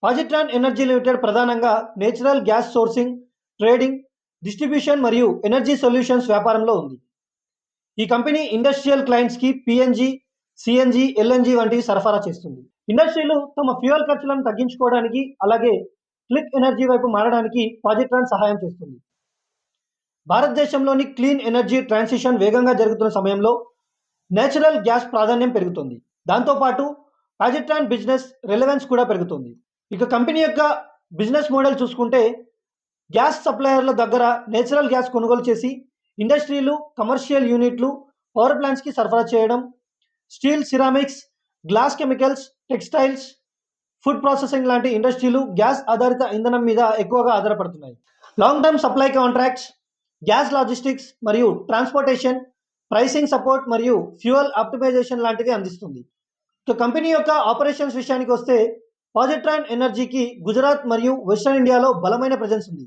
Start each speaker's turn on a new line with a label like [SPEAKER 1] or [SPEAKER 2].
[SPEAKER 1] Positron energy limited ప్రధానంగా natural gas sourcing, trading, distribution మరియు energy solutions వ్యాపారంలో ఉంది. ఈ కంపెనీ ఇండస్ట్రియల్ క్లయింట్స్కి పిఎన్జి, సిఎన్జి, ఎల్ఎన్జి వంటివి సరఫరా చేస్తుంది. ఇండస్ట్రీలు తమ ఫ్యూయల్ ఖర్చులను తగ్గించుకోవడానికి, అలాగే క్లిక్ ఎనర్జీ వైపు మారడానికి పాజిట్రాన్ సహాయం చేస్తుంది. భారతదేశంలోని క్లీన్ ఎనర్జీ ట్రాన్సిషన్ వేగంగా జరుగుతున్న సమయంలో నేచురల్ గ్యాస్ ప్రాధాన్యం పెరుగుతుంది. దాంతోపాటు పాజిట్రాన్ బిజినెస్ రెలెవెన్స్ కూడా పెరుగుతుంది. ఇక కంపెనీ యొక్క బిజినెస్ మోడల్ చూసుకుంటే, గ్యాస్ సప్లయర్ల దగ్గర నేచురల్ గ్యాస్ కొనుగోలు చేసి ఇండస్ట్రీలు, కమర్షియల్ యూనిట్లు, పవర్ ప్లాంట్స్కి సరఫరా చేయడం, steel, ceramics, glass chemicals, textiles, food processing లాంటి ఇండస్ట్రీలు గ్యాస్ ఆధారిత ఇంధనం మీద ఎక్కువగా ఆధారపడుతున్నాయి. Long term supply contracts, gas logistics మరియు ట్రాన్స్పోర్టేషన్, ప్రైసింగ్ సపోర్ట్ మరియు ఫ్యూయల్ ఆప్టిమైజేషన్ లాంటివి అందిస్తుంది. ఇక కంపెనీ యొక్క ఆపరేషన్స్ విషయానికి వస్తే, పాజిట్రాన్ ఎనర్జీకి గుజరాత్ మరియు వెస్టర్న్ ఇండియాలో బలమైన ప్రెజెన్స్ ఉంది.